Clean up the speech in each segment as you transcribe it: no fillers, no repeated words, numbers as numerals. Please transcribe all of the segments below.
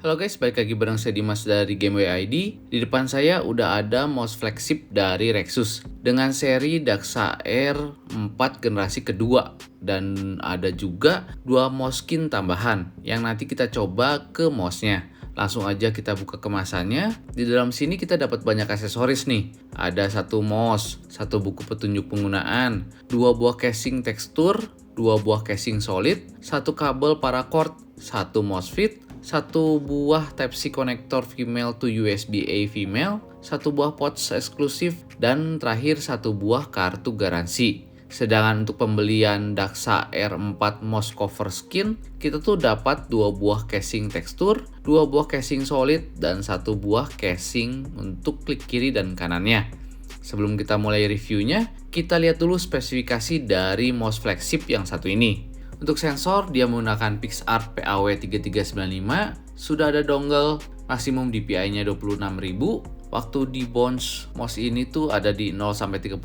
Halo guys, balik lagi bareng saya Dimas dari Gameway ID. Di depan saya udah ada mouse flagship dari Rexus dengan seri Daxa R4 generasi kedua, dan ada juga dua mouse skin tambahan yang nanti kita coba ke mouse-nya. Langsung aja kita buka kemasannya. Di dalam sini kita dapat banyak aksesoris nih. Ada satu mouse, satu buku petunjuk penggunaan, dua buah casing tekstur, dua buah casing solid, satu kabel paracord, satu mousefit, satu buah Type-C konektor female to USB-A female, satu buah pouch eksklusif, dan terakhir satu buah kartu garansi. Sedangkan untuk pembelian Daxa R4 mouse cover skin, kita tuh dapat dua buah casing tekstur, dua buah casing solid, dan satu buah casing untuk klik kiri dan kanannya. Sebelum kita mulai reviewnya, kita lihat dulu spesifikasi dari mouse flagship yang satu ini. Untuk sensor, dia menggunakan PixArt PAW3395, sudah ada dongle, maksimum DPI-nya 26.000. Waktu di bounce mouse ini tuh ada di 0-30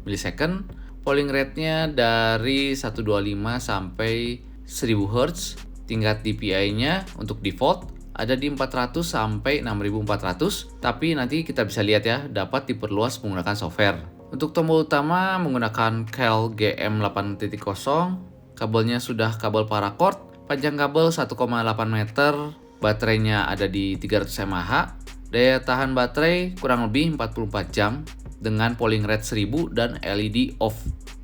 millisecond. Polling rate-nya dari 125 sampai 1000 Hz. Tingkat DPI-nya untuk default ada di 400 sampai 6400, tapi nanti kita bisa lihat ya, dapat diperluas menggunakan software. Untuk tombol utama menggunakan KEL GM8.0. Kabelnya sudah kabel paracord, panjang kabel 1,8 meter, baterainya ada di 300 mAh, daya tahan baterai kurang lebih 44 jam dengan polling rate 1000 dan LED off.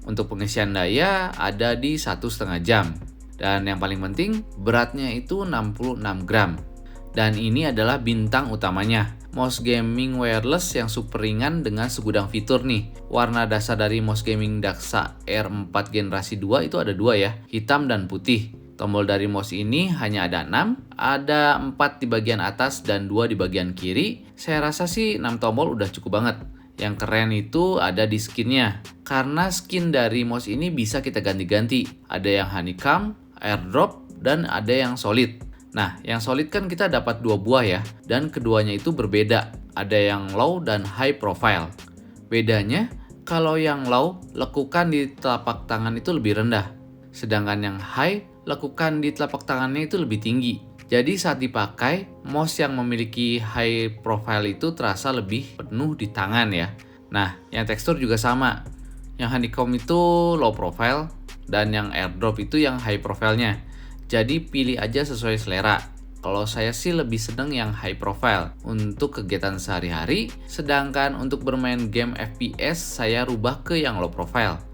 Untuk pengisian daya ada di 1,5 jam. Dan yang paling penting, beratnya itu 66 gram. Dan ini adalah bintang utamanya, mouse gaming wireless yang super ringan dengan segudang fitur nih. Warna dasar dari mouse gaming Daxa R4 generasi 2 itu ada dua ya, hitam dan putih. Tombol dari mouse ini hanya ada 6, ada 4 di bagian atas dan 2 di bagian kiri. Saya rasa sih 6 tombol udah cukup banget. Yang keren itu ada di skinnya, karena skin dari mouse ini bisa kita ganti-ganti. Ada yang honeycomb, airdrop, dan ada yang solid. Nah, yang solid kan kita dapat dua buah ya, dan keduanya itu berbeda. Ada yang low dan high profile. Bedanya, kalau yang low, lekukan di telapak tangan itu lebih rendah. Sedangkan yang high, lekukan di telapak tangannya itu lebih tinggi. Jadi saat dipakai, mouse yang memiliki high profile itu terasa lebih penuh di tangan ya. Nah, yang tekstur juga sama. Yang honeycomb itu low profile, dan yang airdrop itu yang high profile-nya. Jadi pilih aja sesuai selera. Kalau saya sih lebih seneng yang high profile untuk kegiatan sehari-hari, sedangkan untuk bermain game FPS saya rubah ke yang low profile.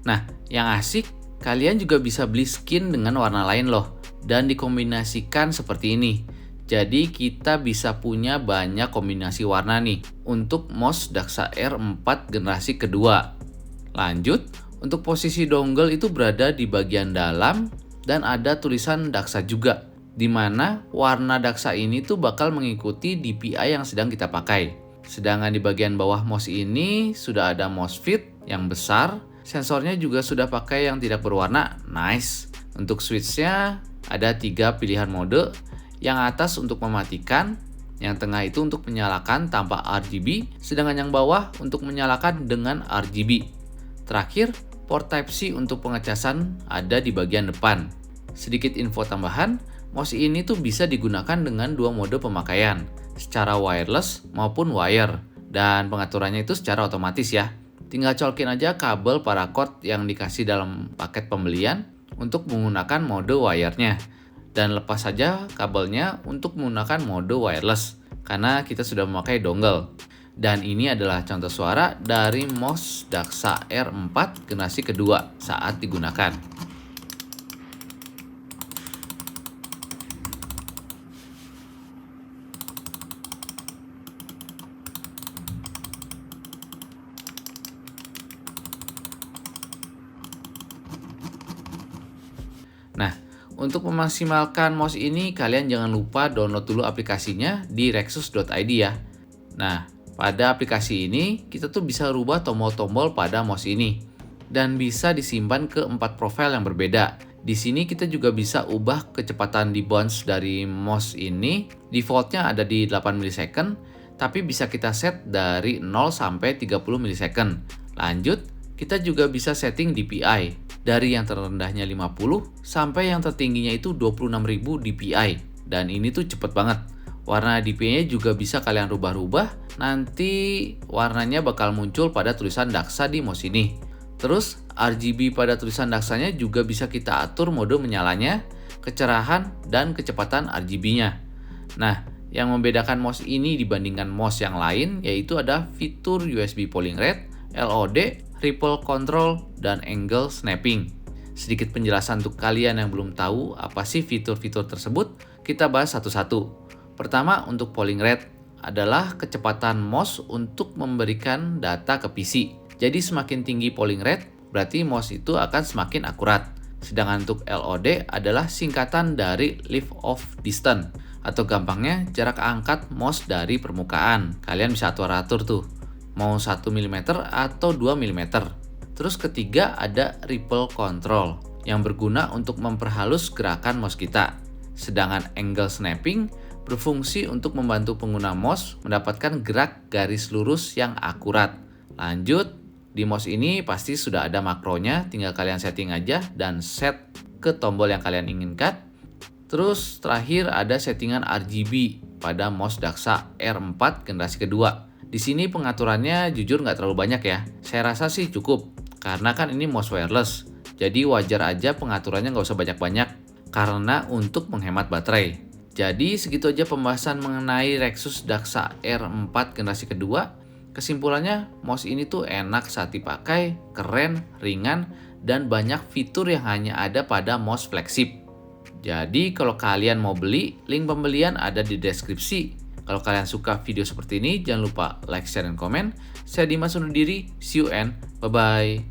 Nah, yang asik, kalian juga bisa beli skin dengan warna lain loh, dan dikombinasikan seperti ini. Jadi kita bisa punya banyak kombinasi warna nih untuk mouse Daxa R4 generasi kedua. Lanjut, untuk posisi dongle itu berada di bagian dalam, dan ada tulisan Daxa juga, di mana warna Daxa ini tuh bakal mengikuti DPI yang sedang kita pakai. Sedangkan di bagian bawah mouse ini sudah ada mousefit yang besar, sensornya juga sudah pakai yang tidak berwarna, nice. Untuk switchnya ada 3 pilihan mode, yang atas untuk mematikan, yang tengah itu untuk menyalakan tanpa RGB, sedangkan yang bawah untuk menyalakan dengan RGB. Terakhir, port Type-C untuk pengecasan ada di bagian depan. Sedikit info tambahan, mouse ini tuh bisa digunakan dengan dua mode pemakaian, secara wireless maupun wire, dan pengaturannya itu secara otomatis ya. Tinggal colokin aja kabel paracord yang dikasih dalam paket pembelian untuk menggunakan mode wire-nya, dan lepas saja kabelnya untuk menggunakan mode wireless, karena kita sudah memakai dongle. Dan ini adalah contoh suara dari mouse Daxa R4 generasi kedua saat digunakan. Nah, untuk memaksimalkan mouse ini, kalian jangan lupa download dulu aplikasinya di rexus.id ya. Nah, pada aplikasi ini, kita tuh bisa rubah tombol-tombol pada mouse ini, dan bisa disimpan ke 4 profile yang berbeda. Di sini kita juga bisa ubah kecepatan di bounce dari mouse ini. Defaultnya ada di 8 millisecond, tapi bisa kita set dari 0 sampai 30 millisecond. Lanjut, kita juga bisa setting DPI. Dari yang terendahnya 50 sampai yang tertingginya itu 26.000 DPI. Dan ini tuh cepet banget. Warna DPI-nya juga bisa kalian rubah-rubah. Nanti warnanya bakal muncul pada tulisan Daksa di mouse ini. Terus RGB pada tulisan Daksanya juga bisa kita atur mode menyalanya, kecerahan, dan kecepatan RGB-nya. Nah, yang membedakan mouse ini dibandingkan mouse yang lain yaitu ada fitur USB polling rate, LOD, ripple control, dan angle snapping. Sedikit penjelasan untuk kalian yang belum tahu apa sih fitur-fitur tersebut, kita bahas satu-satu. Pertama, untuk polling rate adalah kecepatan mouse untuk memberikan data ke PC. Jadi semakin tinggi polling rate, berarti mouse itu akan semakin akurat. Sedangkan untuk LOD adalah singkatan dari lift off distance, atau gampangnya jarak angkat mouse dari permukaan. Kalian bisa atur-atur tuh, mau 1 mm atau 2 mm. Terus ketiga ada ripple control, yang berguna untuk memperhalus gerakan mouse kita. Sedangkan angle snapping berfungsi untuk membantu pengguna mouse mendapatkan gerak garis lurus yang akurat. Lanjut, di mouse ini pasti sudah ada makronya, tinggal kalian setting aja dan set ke tombol yang kalian inginkan. Terus terakhir ada settingan RGB pada mouse Daksa R4 generasi kedua. Di sini pengaturannya jujur nggak terlalu banyak ya. Saya rasa sih cukup, karena kan ini mouse wireless. Jadi wajar aja pengaturannya nggak usah banyak-banyak, karena untuk menghemat baterai. Jadi segitu aja pembahasan mengenai Rexus Daksa R4 generasi kedua. Kesimpulannya, mouse ini tuh enak saat dipakai, keren, ringan, dan banyak fitur yang hanya ada pada mouse flagship. Jadi kalau kalian mau beli, link pembelian ada di deskripsi. Kalau kalian suka video seperti ini, jangan lupa like, share, dan komen. Saya Dimas undur diri, see you and bye-bye.